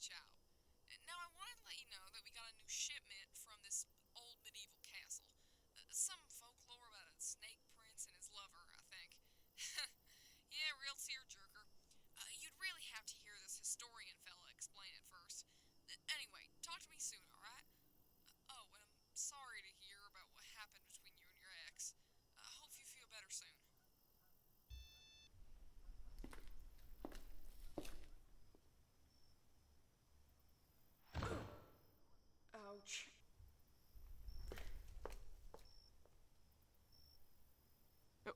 reach out. Now, I wanted to let you know that we got a new shipment from this old medieval castle. Some folklore about a snake prince and his lover, I think. Yeah, real tearjerker. You'd really have to hear this historian fella explain it first. Anyway, talk to me soon, alright? Oh, and I'm sorry to hear about what happened between you and your ex. I hope you feel better soon. Ouch.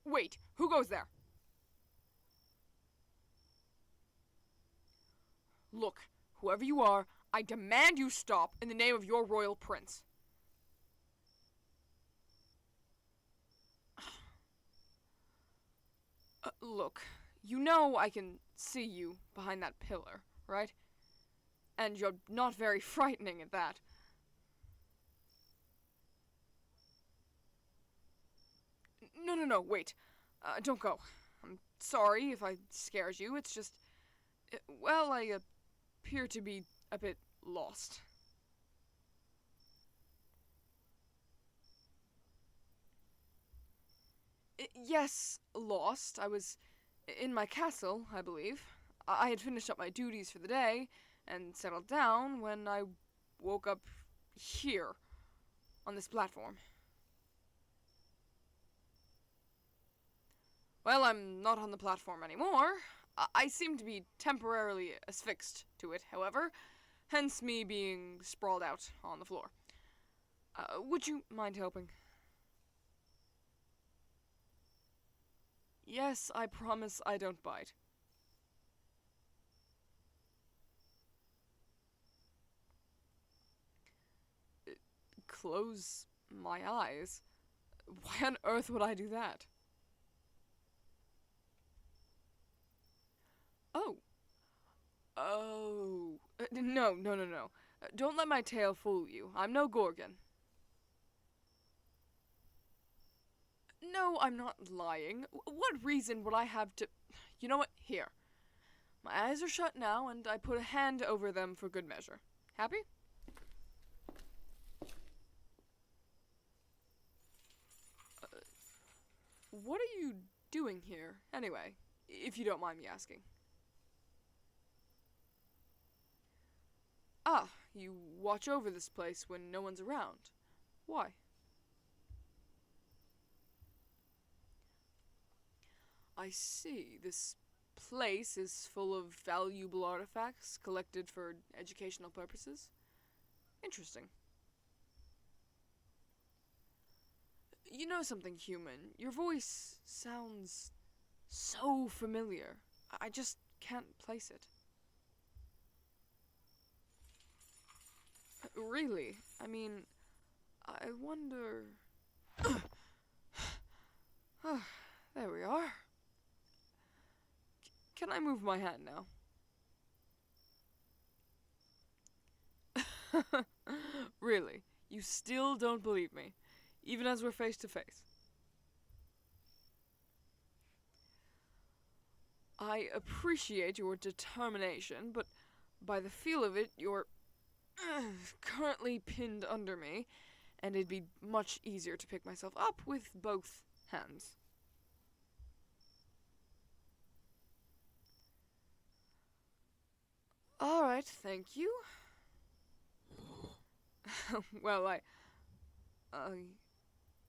Wait, who goes there? Look, whoever you are, I demand you stop in the name of your royal prince. Look, you know I can see you behind that pillar, right? And you're not very frightening at that. No, wait. Don't go. I'm sorry if I scared you. It's just. Well, I appear to be a bit lost. Yes, lost. I was in my castle, I believe. I had finished up my duties for the day and settled down when I woke up here on this platform. Well, I'm not on the platform anymore. I seem to be temporarily asphyxed to it, however, hence me being sprawled out on the floor. Would you mind helping? Yes, I promise I don't bite. Close my eyes? Why on earth would I do that? Oh. Oh. No. Don't let my tail fool you. I'm no Gorgon. No, I'm not lying. What reason would I have to. You know what? Here. My eyes are shut now, and I put a hand over them for good measure. Happy? What are you doing here, anyway? If you don't mind me asking. Ah, you watch over this place when no one's around. Why? I see. This place is full of valuable artifacts collected for educational purposes. Interesting. You know something, human? Your voice sounds so familiar. I just can't place it. Really? I mean, I wonder. There we are. Can I move my hand now? Really? You still don't believe me, even as we're face to face? I appreciate your determination, but by the feel of it, you're currently pinned under me, and it'd be much easier to pick myself up with both hands. Alright, thank you. Well,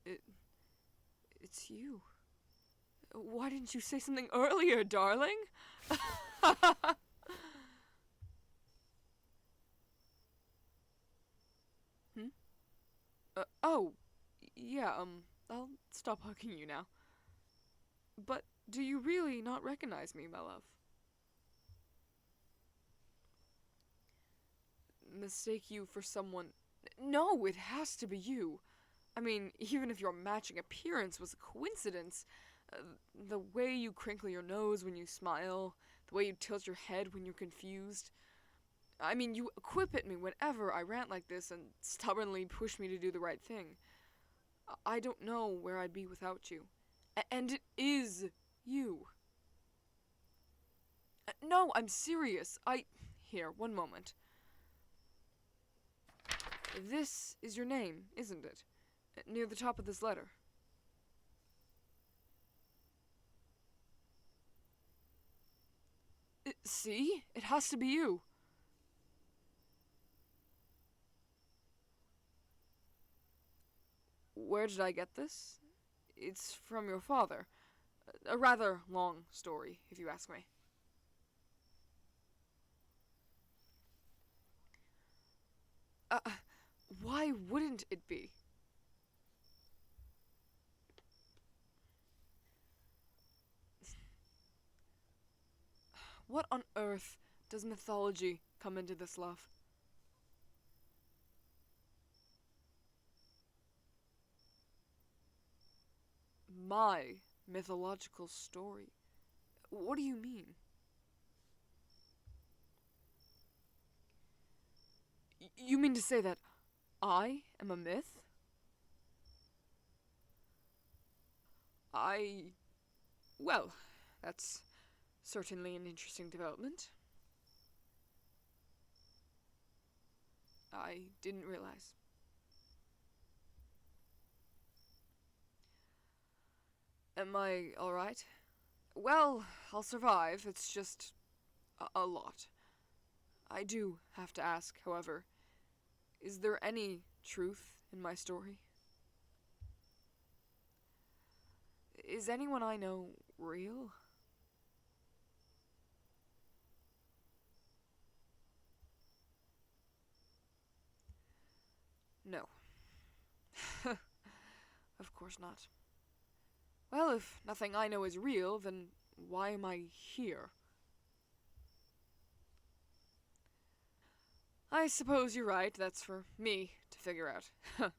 it, it's you. Why didn't you say something earlier, darling? Hmm? Oh, yeah, I'll stop hugging you now. But do you really not recognize me, my love? Mistake you for someone. No, it has to be you. I mean, even if your matching appearance was a coincidence, the way you crinkle your nose when you smile, the way you tilt your head when you're confused. I mean, you quip at me whenever I rant like this and stubbornly push me to do the right thing. I don't know where I'd be without you. And it is you. No, I'm serious. Here, one moment. This is your name, isn't it? Near the top of this letter. See? It has to be you. Where did I get this? It's from your father. A rather long story, if you ask me. Uh, why wouldn't it be? What on earth does mythology come into this, love? My mythological story? What do you mean? You mean to say that I am a myth? I. Well, that's certainly an interesting development. I didn't realize. Am I alright? Well, I'll survive. It's just a lot. I do have to ask, however, is there any truth in my story? Is anyone I know real? No. Of course not. Well, if nothing I know is real, then why am I here? I suppose you're right. That's for me to figure out.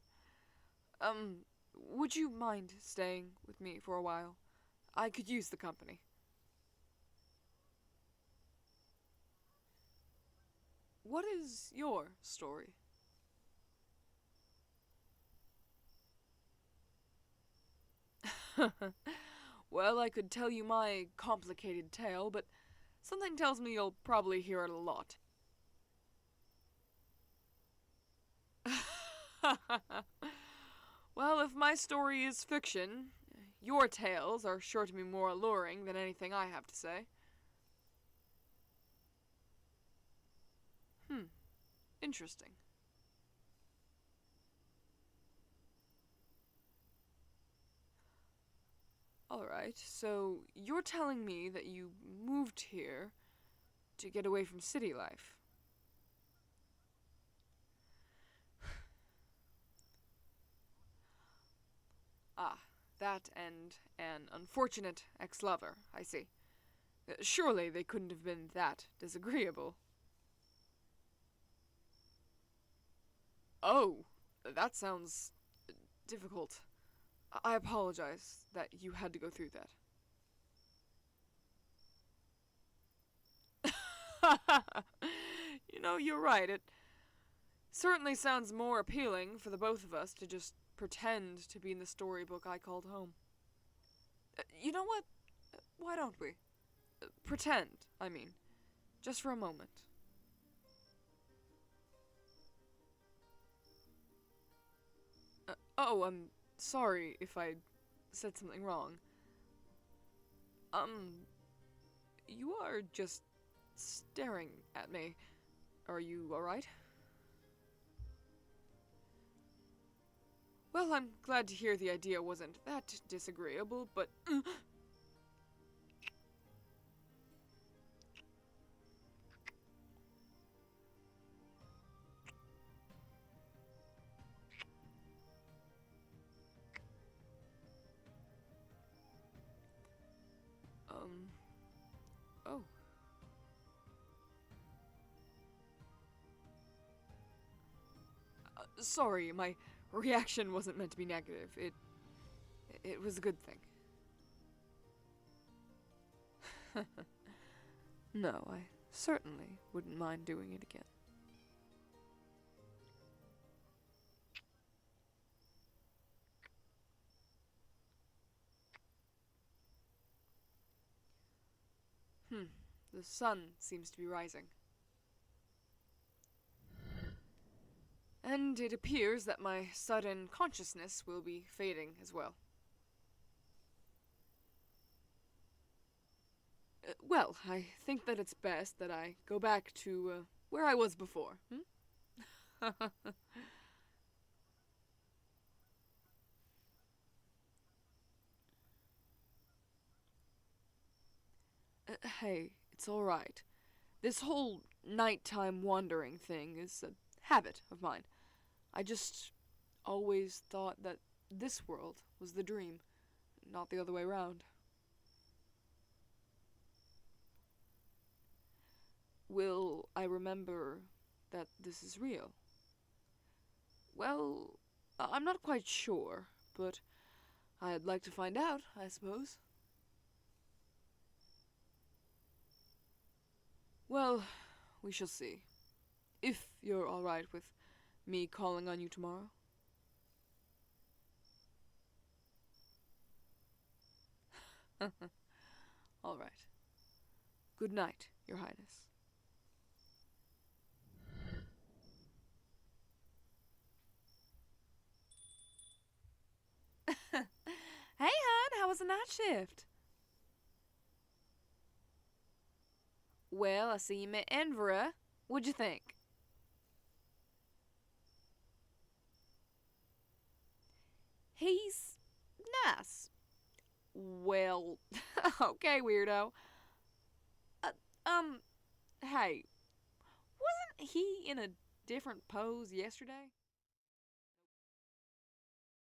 um, would you mind staying with me for a while? I could use the company. What is your story? Well, I could tell you my complicated tale, but something tells me you'll probably hear it a lot. Well, if my story is fiction, your tales are sure to be more alluring than anything I have to say. Hmm, interesting. Alright, so you're telling me that you moved here to get away from city life. Ah, that and an unfortunate ex lover, I see. Surely they couldn't have been that disagreeable. Oh, that sounds difficult. I apologize that you had to go through that. You're right. It certainly sounds more appealing for the both of us to just pretend to be in the storybook I called home. You know what? Why don't we? Pretend, I mean. Just for a moment. Oh, I'm sorry if I said something wrong. Um, you are just staring at me. Are you alright? Well, I'm glad to hear the idea wasn't that disagreeable, but. um. Oh. Sorry, my reaction wasn't meant to be negative. It was a good thing. No, I certainly wouldn't mind doing it again. Hmm, the sun seems to be rising. And it appears that my sudden consciousness will be fading as well. Well, I think that it's best that I go back to where I was before. Hey, it's alright. This whole nighttime wandering thing is a habit of mine. I just always thought that this world was the dream, not the other way around. Will I remember that this is real? Well, I'm not quite sure, but I'd like to find out, I suppose. Well, we shall see. If you're alright with me calling on you tomorrow. Alright. Good night, Your Highness. Hey, hon, how was the night shift? Well, I see you met Eenvra. What'd you think? He's nice. Well, okay, weirdo. Uh, um, hey, wasn't he in a different pose yesterday?